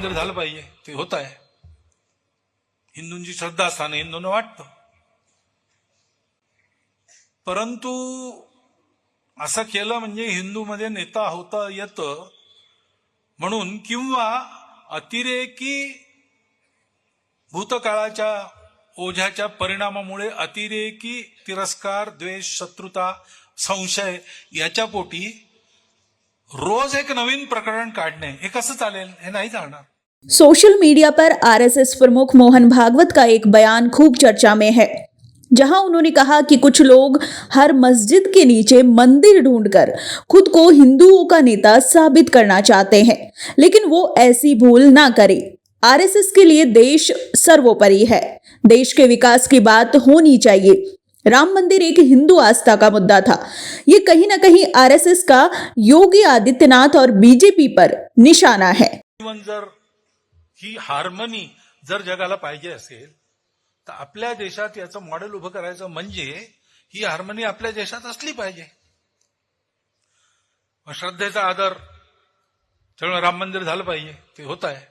मंदिर झालं पाहिजे, ते होत आहे. हिंदूंची श्रद्धास्थान हिंदूंना वाटतं. परंतु असं केलं म्हणजे हिंदूमध्ये नेता होता येतं म्हणून, किंवा अतिरेकी भूतकाळाच्या ओझ्याच्या परिणामामुळे अतिरेकी तिरस्कार, द्वेष, शत्रुता, संशय याच्या पोटी रोज एक नवीन प्रकरण काढणे हे कसं चालेल? हे नाही चालणार. सोशल मीडिया पर आरएसएस प्रमुख मोहन भागवत का एक बयान खूब चर्चा में है, जहां उन्होंने कहा कि कुछ लोग हर मस्जिद के नीचे मंदिर ढूंढकर खुद को हिंदुओं का नेता साबित करना चाहते हैं, लेकिन वो ऐसी भूल ना करें. आरएसएस के लिए देश सर्वोपरि है. देश के विकास की बात होनी चाहिए. राम मंदिर एक हिंदू आस्था का मुद्दा था. ये कहीं ना कहीं आरएसएस का योगी आदित्यनाथ और बीजेपी पर निशाना है. जर ही हार्मनी जर जगाला पाहिजे असेल तर आपल्या देशात याचं मॉडेल उभं करायचं, म्हणजे ही हार्मनी आपल्या देशात असली पाहिजे. श्रद्धेचा आदर, त्यामुळे राम मंदिर झालं पाहिजे, ते होत आहे.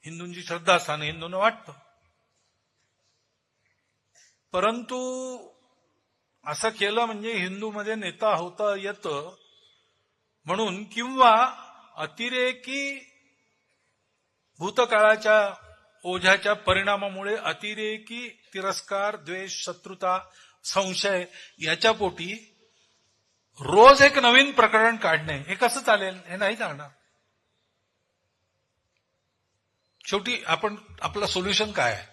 हिंदूंची श्रद्धास्थान हिंदूंना वाटतं. परंतु असं केलं म्हणजे हिंदूमध्ये नेता होता येतं म्हणून, किंवा अतिरेकी भूतकाळाच्या ओझ्याच्या परिणामामुळे अतिरेकी तिरस्कार, द्वेष, शत्रुता, संशय याच्या पोटी रोज एक नवीन प्रकरण काढणे हे कसं चालेल? हे नाही चालणार. शेवटी आपलं सोल्युशन काय आहे?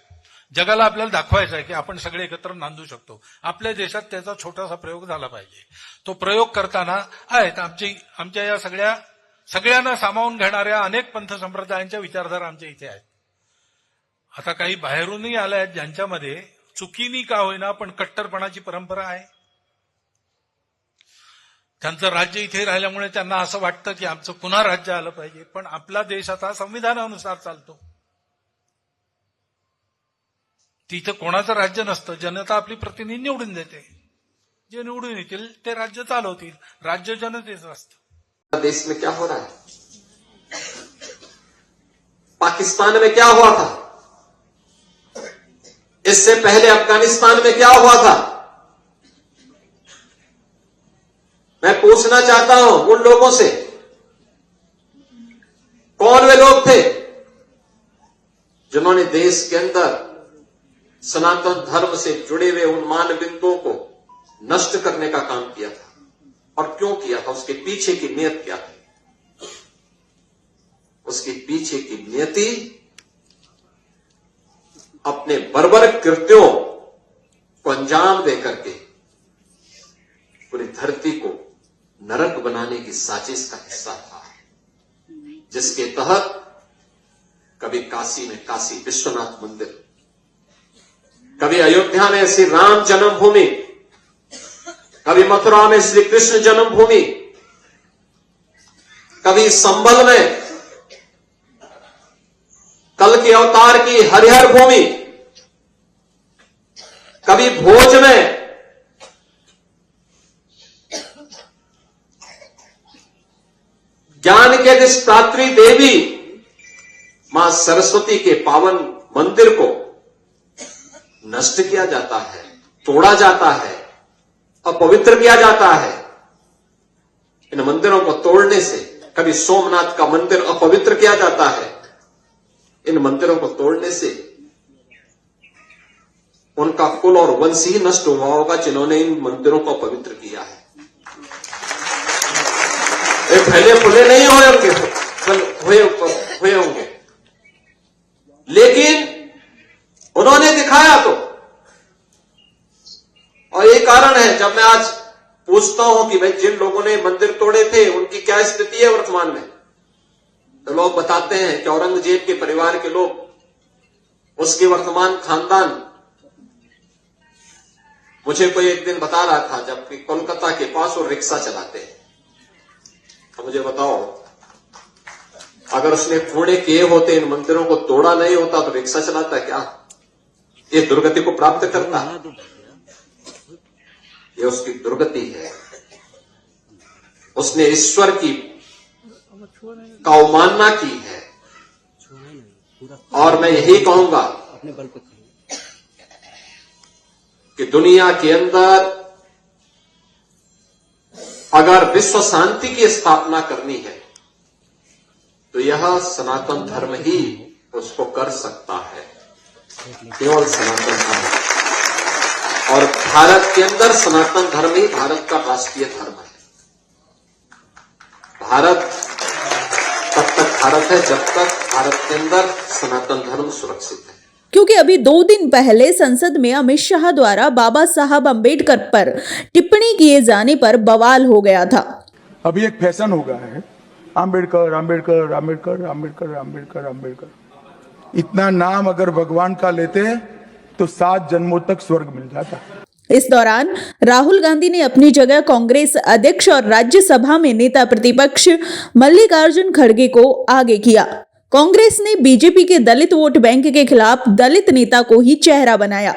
जगाला आपल्याला दाखवायचं आहे की आपण सगळे एकत्र नांदू शकतो. आपल्या देशात त्याचा छोटासा प्रयोग झाला पाहिजे. तो प्रयोग करताना आहेत आमच्या या सगळ्यांना सामावून घेणाऱ्या अनेक पंथ संप्रदायांच्या विचारधारा आमच्या इथे आहेत. आता काही बाहेरूनही आल्या आहेत ज्यांच्यामध्ये चुकीनी का होईना पण कट्टरपणाची परंपरा आहे. त्यांचं राज्य इथे राहिल्यामुळे त्यांना असं वाटतं की आमचं पुन्हा राज्य आलं पाहिजे. पण आपला देश आता संविधानानुसार चालतो. तिथं कोणाचं राज्य नसतं. जनता आपली प्रतिनिधी निवडून देते. जे निवडून येतील ते राज्य चालवतील. राज्य जनतेचं असतं. देश में क्या हो रहा है? पाकिस्तान में क्या हुआ था? इससे पहले अफगानिस्तान में क्या हुआ था? मैं पूछना चाहता हूं उन लोगों से, कौन वे लोग थे जिन्होंने देश के अंदर सनातन धर्म से जुड़े हुए उन मान बिंदुओं को नष्ट करने का काम किया था? और क्यों किया था? उसके पीछे की नियत क्या थी? उसके पीछे की नियति अपने बर्बरक कृत्यों को अंजाम देकर के पूरी धरती को नरक बनाने की साजिश का हिस्सा था, जिसके तहत कभी काशी में काशी विश्वनाथ मंदिर, कभी अयोध्या में श्री राम जन्मभूमि, कभी मथुरा में श्री कृष्ण जन्मभूमि, कभी संभल में कल के अवतार की हरिहर भूमि, कभी भोज में ज्ञान के अधिष्ठात्री देवी मां सरस्वती के पावन मंदिर को नष्ट किया जाता है, तोड़ा जाता है, अपवित्र किया जाता है. इन मंदिरों को तोड़ने से कभी सोमनाथ का मंदिर अपवित्र किया जाता है. इन मंदिरों को तोड़ने से उनका कुल और वंश ही नष्ट हुआ होगा जिन्होंने इन मंदिरों को अपवित्र किया है. ये फैले फुले नहीं हुए होंगे, लेकिन उन्होंने दिखाया तो. और ये कारण है जब मैं आज पूछता हूं कि भाई जिन लोगों ने मंदिर तोड़े थे उनकी क्या स्थिति है वर्तमान में, तो लोग बताते हैं कि औरंगजेब के परिवार के लोग, उसके वर्तमान खानदान. मुझे कोई एक दिन बता रहा था जबकि कोलकाता के पास वो रिक्शा चलाते हैं, तो मुझे बताओ अगर उसने पुणे किए होते, इन मंदिरों को तोड़ा नहीं होता तो रिक्शा चलाता क्या? ये दुर्गति को प्राप्त करता, ये उसकी दुर्गति है. उसने ईश्वर की अवमानना की है. और मैं यही कहूंगा कि दुनिया के अंदर अगर विश्व शांति की स्थापना करनी है तो यह सनातन धर्म ही उसको कर सकता है, केवल सनातन धर्म। और भारत के अंदर सनातन धर्म ही भारत का राष्ट्रीय धर्म है। भारत तब तक भारत है जब तक भारत के अंदर सनातन धर्म सुरक्षित है। क्योंकि अभी 2 दिन पहले संसद में अमित शाह द्वारा बाबा साहब अंबेडकर पर टिप्पणी किए जाने पर बवाल हो गया था। अभी एक फैशन हो गया है, अंबेडकर अंबेडकर अंबेडकर अंबेडकर अंबेडकर अंबेडकर। इतना नाम अगर भगवान का लेते तो 7 जन्मों तक स्वर्ग मिल जाता। इस दौरान राहुल गांधी ने अपनी जगह कांग्रेस अध्यक्ष और राज्यसभा में नेता प्रतिपक्ष मल्लिकार्जुन खड़गे को आगे किया। कांग्रेस ने बीजेपी के दलित वोट बैंक के खिलाफ दलित नेता को ही चेहरा बनाया,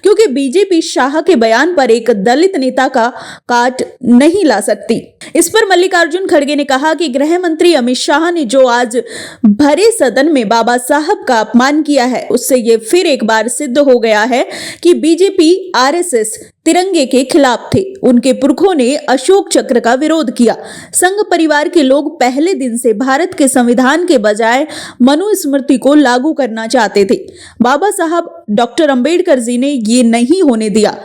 क्योंकि बीजेपी शाह के बयान पर एक दलित नेता का काट नहीं ला सकती। इस पर मल्लिकार्जुन खड़गे ने कहा कि गृह मंत्री अमित शाह ने जो आज भरे सदन में बाबा साहब का अपमान किया है, उससे ये फिर एक बार सिद्ध हो गया है कि बीजेपी आरएसएस तिरंगे के खिलाफ थे। उनके पुरखों ने अशोक चक्र का विरोध किया। संघ परिवार के लोग पहले दिन से भारत के संविधान के बजाय मनुस्मृति को लागू करना चाहते थे। बाबा साहब डॉक्टर अंबेडकर जी ने ये नहीं होने दिया,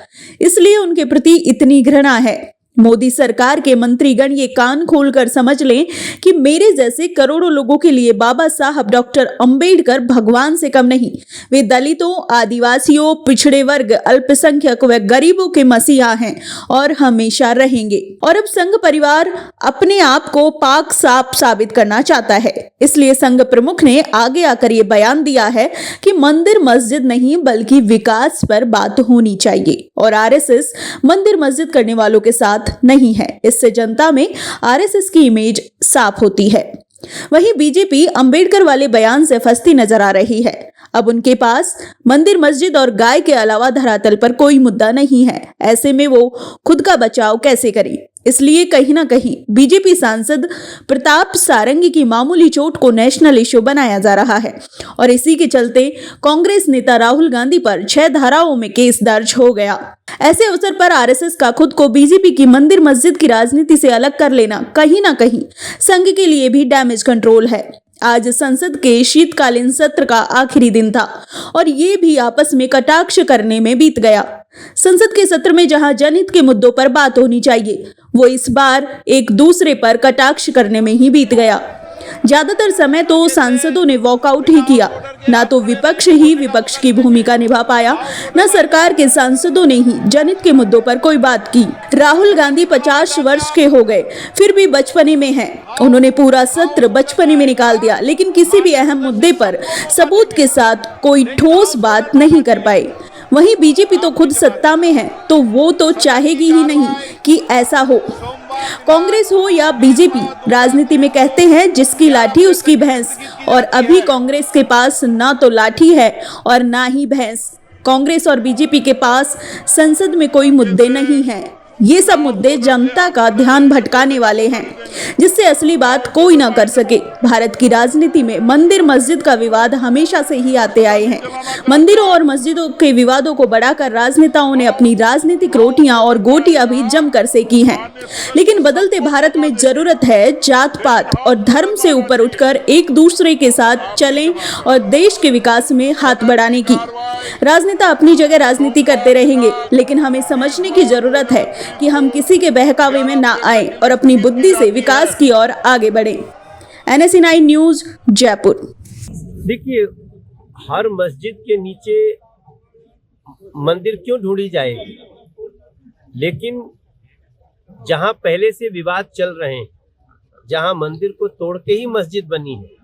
इसलिए उनके प्रति इतनी घृणा है। मोदी सरकार के मंत्रीगण ये कान खोलकर समझ लें कि मेरे जैसे करोड़ों लोगों के लिए बाबा साहब डॉक्टर अंबेडकर भगवान से कम नहीं। वे दलितों, आदिवासियों, पिछड़े वर्ग, अल्पसंख्यक व गरीबों के मसीहा हैं और हमेशा रहेंगे। और अब संघ परिवार अपने आप को पाक साफ साबित करना चाहता है, इसलिए संघ प्रमुख ने आगे आकर ये बयान दिया है कि मंदिर मस्जिद नहीं बल्कि विकास पर बात होनी चाहिए और आरएसएस मंदिर मस्जिद करने वालों के साथ नहीं है। इससे जनता में आरएसएस की इमेज साफ होती है। वहीं बीजेपी अंबेडकर वाले बयान से फंसती नजर आ रही है। अब उनके पास मंदिर मस्जिद और गाय के अलावा धरातल पर कोई मुद्दा नहीं है। ऐसे में वो खुद का बचाव कैसे करें? इसलिए कहीं ना कहीं बीजेपी सांसद प्रताप सारंगी की मामूली चोट को नेशनल इश्यू बनाया जा रहा है और इसी के चलते कांग्रेस नेता राहुल गांधी पर 6 धाराओं में केस दर्ज हो गया। ऐसे अवसर पर आरएसएस का खुद को बीजेपी की मंदिर मस्जिद की राजनीति से अलग कर लेना कहीं ना कहीं संघ के लिए भी डैमेज कंट्रोल है। आज संसद के शीतकालीन सत्र का आखिरी दिन था और ये भी आपस में कटाक्ष करने में बीत गया। संसद के सत्र में जहां जनहित के मुद्दों पर बात होनी चाहिए, वो इस बार एक दूसरे पर कटाक्ष करने में ही बीत गया। ज्यादातर समय तो सांसदों ने वॉकआउट ही किया। ना तो विपक्ष ही विपक्ष की भूमिका निभा पाया, न सरकार के सांसदों ने ही जनहित के मुद्दों पर कोई बात की। राहुल गांधी 50 वर्ष के हो गए, फिर भी बचपने में हैं। उन्होंने पूरा सत्र बचपने में निकाल दिया, लेकिन किसी भी अहम मुद्दे पर सबूत के साथ कोई ठोस बात नहीं कर पाए। वहीं बीजेपी तो खुद सत्ता में है, तो वो तो चाहेगी ही नहीं कि ऐसा हो। कांग्रेस हो या बीजेपी, राजनीति में कहते हैं जिसकी लाठी उसकी भैंस, और अभी कांग्रेस के पास ना तो लाठी है और ना ही भैंस। कांग्रेस और बीजेपी के पास संसद में कोई मुद्दे नहीं हैं। ये सब मुद्दे जनता का ध्यान भटकाने वाले हैं, जिससे असली बात कोई ना कर सके। भारत की राजनीति में मंदिर मस्जिद का विवाद हमेशा से ही आते आए हैं। मंदिरों और मस्जिदों के विवादों को बढ़ाकर राजनेताओं ने अपनी राजनीतिक रोटियां और गोटियां भी जमकर सेकी हैं। लेकिन बदलते भारत में जरूरत है जात पात और धर्म से ऊपर उठकर एक दूसरे के साथ चलें और देश के विकास में हाथ बढ़ाने की। राजनेता अपनी जगह राजनीति करते रहेंगे, लेकिन हमें समझने की जरूरत है कि हम किसी के बहकावे में ना आए और अपनी बुद्धि से विकास की ओर आगे बढ़े। NSE9 news, Jaipur. देखिए, हर मस्जिद के नीचे मंदिर क्यों ढूंढी जाएगी, लेकिन जहां पहले से विवाद चल रहे हैं, जहां मंदिर को तोड़ के ही मस्जिद बनी है,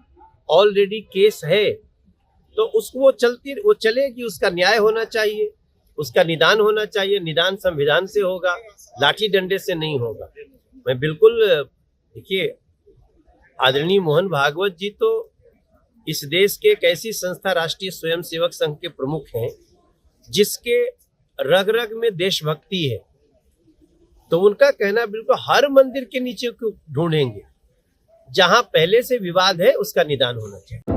ऑलरेडी केस है, तो उसको वो चलेगी। उसका न्याय होना चाहिए, उसका निदान होना चाहिए। निदान संविधान से होगा, लाठी डंडे से नहीं होगा। मैं बिल्कुल, देखिए, आदरणीय मोहन भागवत जी तो इस देश के एक ऐसी संस्था राष्ट्रीय स्वयंसेवक संघ के प्रमुख हैं जिसके रग रग में देशभक्ति है, तो उनका कहना बिल्कुल हर मंदिर के नीचे क्यों ढूंढेंगे, जहां पहले से विवाद है उसका निदान होना चाहिए।